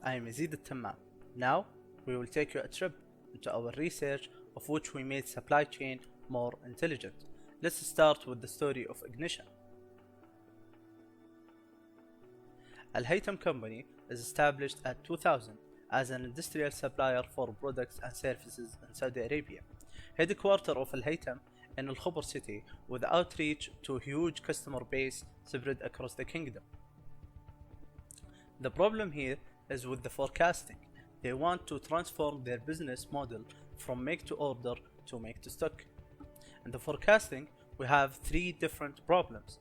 I am Yazid al-Tammam. Now, we will take you a trip into our research of which we made supply chain more intelligent. Let's start with the story of ignition. Al-Haytham Company is established at 2000 as an industrial supplier for products and services in Saudi Arabia. Headquarter of Al-Haytham in Al-Khobar city with outreach to a huge customer base spread across the kingdom. The problem here is with the forecasting. They want to transform their business model from make to order to make to stock. In the forecasting, we have three different problems.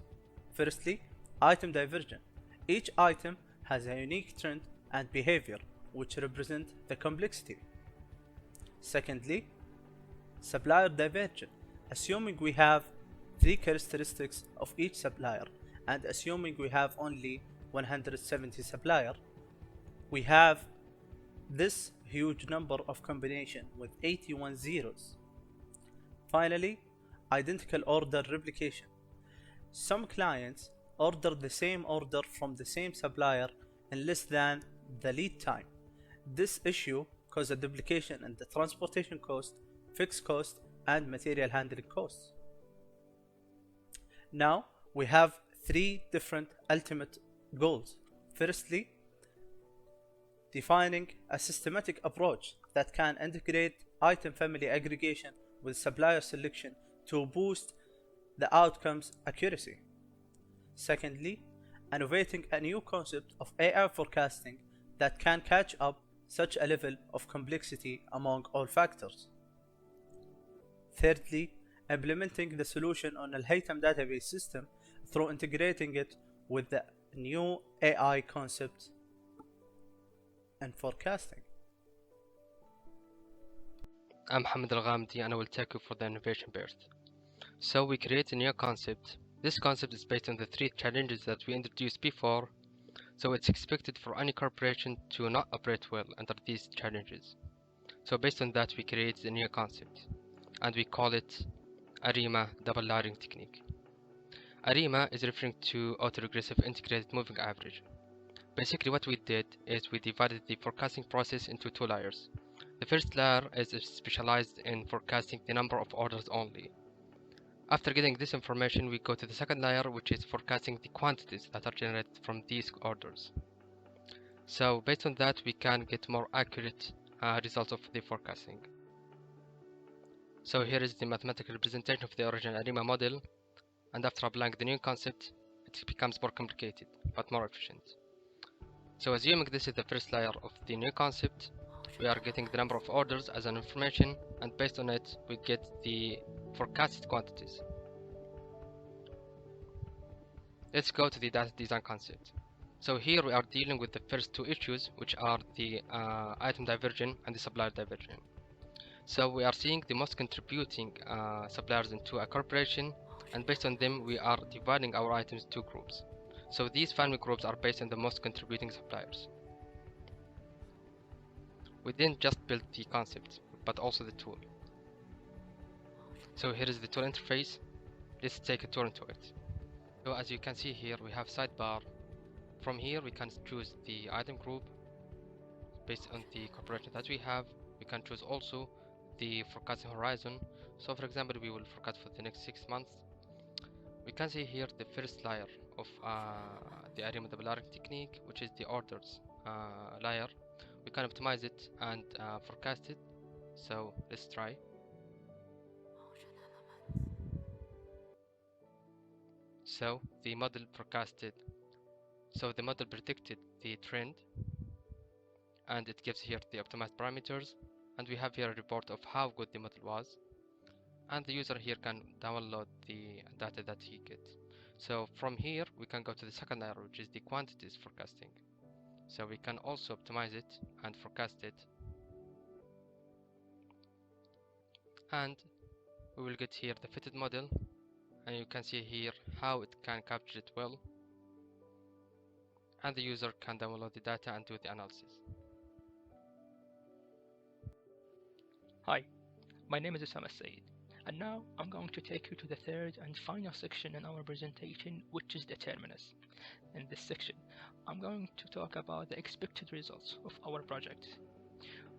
Firstly, item diversion. Each item has a unique trend and behavior which represent the complexity. Secondly, supplier diversion. Assuming we have three characteristics of each supplier and assuming we have only 170 suppliers, we have this huge number of combination with 81 zeros. Finally, identical order replication. Some clients order the same order from the same supplier in less than the lead time. This issue causes a duplication in the transportation cost, fixed cost, and material handling costs. Now we have three different ultimate goals. Firstly, defining a systematic approach that can integrate item family aggregation with supplier selection to boost the outcomes accuracy. Secondly, innovating a new concept of AI forecasting that can catch up such a level of complexity among all factors. Thirdly, implementing the solution on Al Haytham database system through integrating it with the new AI concept and forecasting. I'm Mohammed Al-Ghamdi and I will take you for the innovation burst. So we create a new concept. This concept is based on the three challenges that we introduced before, so it's expected for any corporation to not operate well under these challenges. So based on that we create a new concept and we call it ARIMA double layering technique. ARIMA is referring to autoregressive integrated moving average. Basically what we did is we divided the forecasting process into two layers. The first layer is specialized in forecasting the number of orders only. After getting this information, we go to the second layer, which is forecasting the quantities that are generated from these orders. So based on that, we can get more accurate results of the forecasting. So here is the mathematical representation of the original ARIMA model, and after applying the new concept, it becomes more complicated, but more efficient. So assuming this is the first layer of the new concept, we are getting the number of orders as an information, and based on it, we get the forecasted quantities. Let's go to the data design concept. So here we are dealing with the first two issues, which are the item diversion and the supplier diversion. So we are seeing the most contributing suppliers into a corporation, and based on them we are dividing our items into groups. So these family groups are based on the most contributing suppliers. We didn't just build the concept, but also the tool. So here is the tool interface. Let's take a tour into it. So as you can see here, we have sidebar. From here we can choose the item group based on the corporation that we have. We can choose also the forecasting horizon. So for example, we will forecast for the next 6 months. We can see here the first layer of the ARIMA double layering technique, which is the orders layer. We can optimize it and forecast it. So let's try. So the model forecasted. So the model predicted the trend, and it gives here the optimized parameters, and we have here a report of how good the model was, and the user here can download the data that he gets. So from here we can go to the second layer, which is the quantities forecasting. So we can also optimize it and forecast it, and we will get here the fitted model, and you can see here how it can capture it well, and the user can download the data and do the analysis. Hi, my name is Osama Saeed. And now I'm going to take you to the third and final section in our presentation, which is the terminus. In this section, I'm going to talk about the expected results of our project.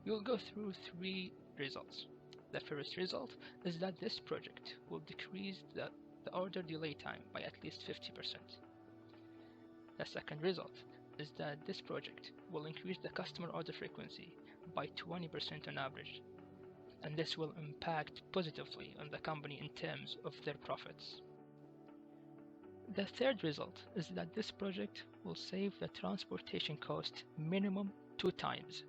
We'll go through three results. The first result is that this project will decrease the order delay time by at least 50%. The second result is that this project will increase the customer order frequency by 20% on average, and this will impact positively on the company in terms of their profits. The third result is that this project will save the transportation cost minimum 2 times.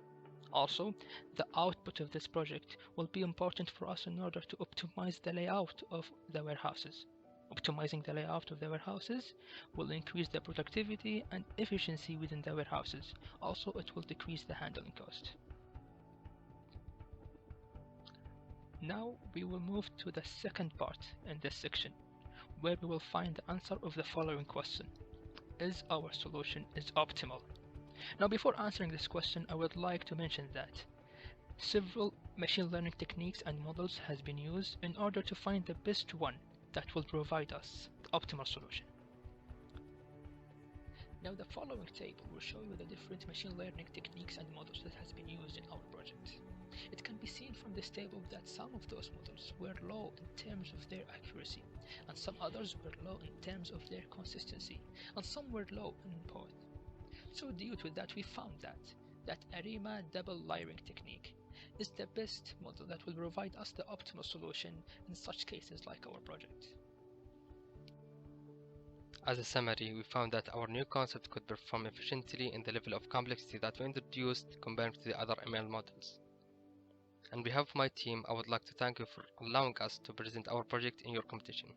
Also, the output of this project will be important for us in order to optimize the layout of the warehouses. Optimizing the layout of the warehouses will increase the productivity and efficiency within the warehouses. Also, it will decrease the handling cost. Now we will move to the second part in this section, where we will find the answer of the following question. Is our solution optimal? Now, before answering this question, I would like to mention that several machine learning techniques and models has been used in order to find the best one that will provide us the optimal solution. Now, the following table will show you the different machine learning techniques and models that has been used in our project. It can be seen from this table that some of those models were low in terms of their accuracy, and some others were low in terms of their consistency, and some were low in both. So due to that, we found that ARIMA double layering technique is the best model that will provide us the optimal solution in such cases like our project. As a summary, we found that our new concept could perform efficiently in the level of complexity that we introduced compared to the other ML models. On behalf of my team, I would like to thank you for allowing us to present our project in your competition.